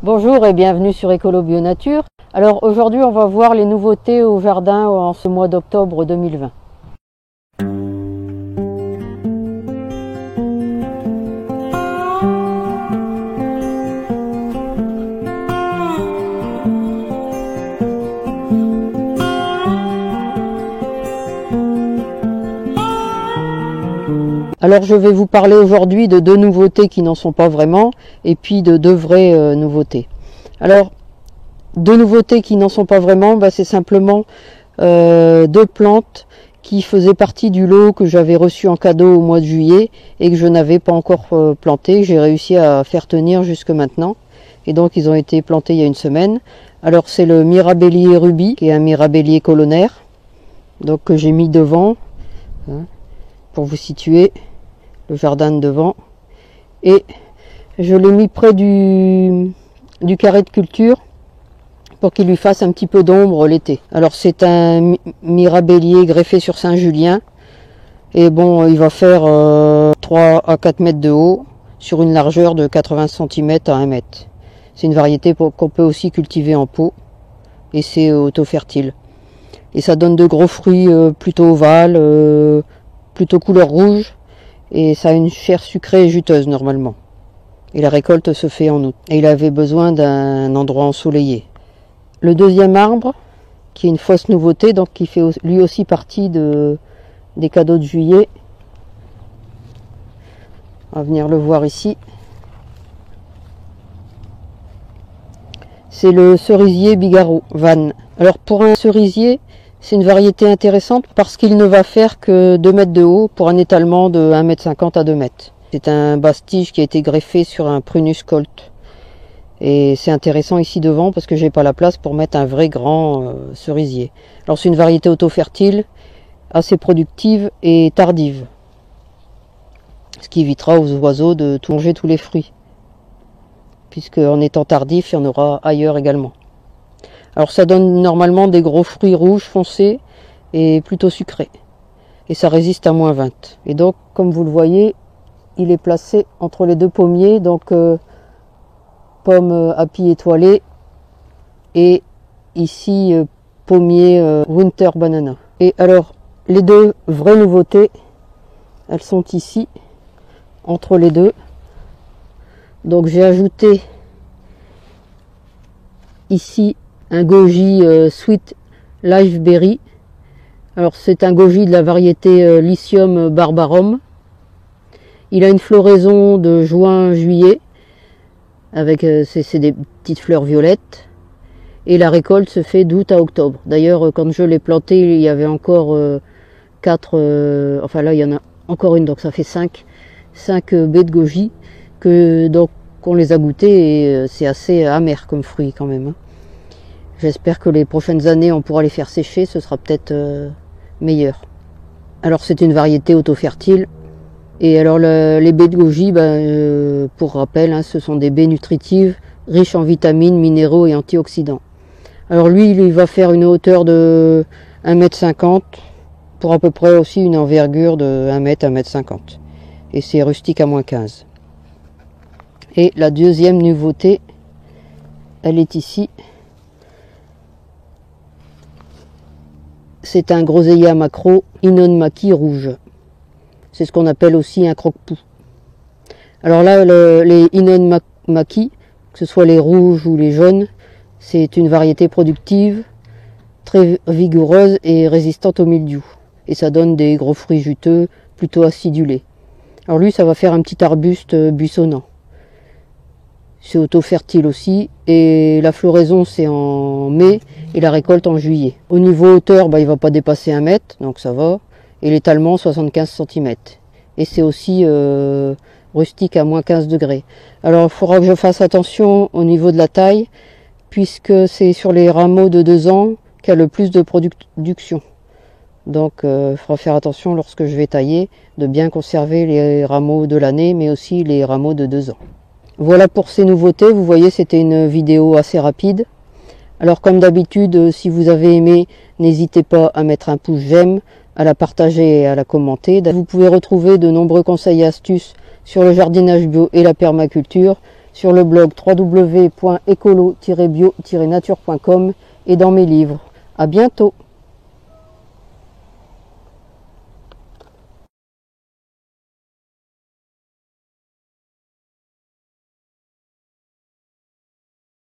Bonjour et bienvenue sur Écolo Bio Nature. Alors aujourd'hui on va voir les nouveautés au jardin en ce mois d'octobre 2020. Alors je vais vous parler aujourd'hui de deux nouveautés qui n'en sont pas vraiment et puis de deux vraies nouveautés. Alors deux nouveautés qui n'en sont pas vraiment, c'est simplement deux plantes qui faisaient partie du lot que j'avais reçu en cadeau au mois de juillet et que je n'avais pas encore planté. J'ai réussi à faire tenir jusque maintenant et donc ils ont été plantés il y a une semaine. Alors c'est le Mirabellier Ruby qui est un Mirabellier colonnaire, donc que j'ai mis devant pour vous situer le jardin de devant, et je l'ai mis près du carré de culture pour qu'il lui fasse un petit peu d'ombre l'été. Alors c'est un Mirabellier greffé sur Saint-Julien et bon, il va faire 3 à 4 mètres de haut sur une largeur de 80 cm à 1 mètre. C'est une variété qu'on peut aussi cultiver en pot et c'est auto-fertile. Et ça donne de gros fruits plutôt ovales, plutôt couleur rouge, et ça a une chair sucrée et juteuse normalement. Et la récolte se fait en août. Et il avait besoin d'un endroit ensoleillé. Le deuxième arbre, qui est une fausse nouveauté, donc qui fait lui aussi partie des cadeaux de juillet. On va venir le voir ici. C'est le cerisier Bigarro Van. Alors pour un cerisier, c'est une variété intéressante parce qu'il ne va faire que 2 mètres de haut pour un étalement de 1,50 m à 2 mètres. C'est un basse-tige qui a été greffé sur un Prunus Colt. Et c'est intéressant ici devant parce que j'ai pas la place pour mettre un vrai grand cerisier. Alors c'est une variété auto-fertile, assez productive et tardive. Ce qui évitera aux oiseaux de manger tous les fruits. Puisque en étant tardif, il y en aura ailleurs également. Alors ça donne normalement des gros fruits rouges foncés et plutôt sucrés. Et ça résiste à -20. Et donc, comme vous le voyez, il est placé entre les deux pommiers, donc pomme Happy étoilée et ici pommier Winter Banana. Et alors, les deux vraies nouveautés, elles sont ici, entre les deux. Donc j'ai ajouté ici un goji Sweet Live Berry. Alors c'est un goji de la variété Lycium barbarum. Il a une floraison de juin-juillet avec c'est des petites fleurs violettes et la récolte se fait d'août à octobre. D'ailleurs quand je l'ai planté, il y avait encore 4, enfin là il y en a encore une, donc ça fait 5 baies de goji que donc on les a goûtées et c'est assez amer comme fruit quand même. J'espère que les prochaines années on pourra les faire sécher, ce sera peut-être meilleur. Alors c'est une variété auto-fertile. Et alors les baies de goji, pour rappel, ce sont des baies nutritives, riches en vitamines, minéraux et antioxydants. Alors lui, il va faire une hauteur de 1,50 m pour à peu près aussi une envergure de 1 mètre, 1,50 m. Et c'est rustique à -15. Et la deuxième nouveauté, elle est ici. C'est un groseillier macro Inon Maki rouge. C'est ce qu'on appelle aussi un croque-pou. Alors là, les Inon Maki, que ce soit les rouges ou les jaunes, c'est une variété productive, très vigoureuse et résistante au mildiou. Et ça donne des gros fruits juteux, plutôt acidulés. Alors lui, ça va faire un petit arbuste buissonnant. C'est auto-fertile aussi et la floraison c'est en mai et la récolte en juillet. Au niveau hauteur, il va pas dépasser 1 mètre, donc ça va. Et l'étalement 75 cm. Et c'est aussi rustique à -15 degrés. Alors il faudra que je fasse attention au niveau de la taille puisque c'est sur les rameaux de 2 ans qu'il y a le plus de production. Donc il faudra faire attention lorsque je vais tailler de bien conserver les rameaux de l'année mais aussi les rameaux de 2 ans. Voilà pour ces nouveautés, vous voyez c'était une vidéo assez rapide. Alors comme d'habitude, si vous avez aimé, n'hésitez pas à mettre un pouce j'aime, à la partager et à la commenter. Vous pouvez retrouver de nombreux conseils et astuces sur le jardinage bio et la permaculture sur le blog www.écolo-bio-nature.com et dans mes livres. À bientôt!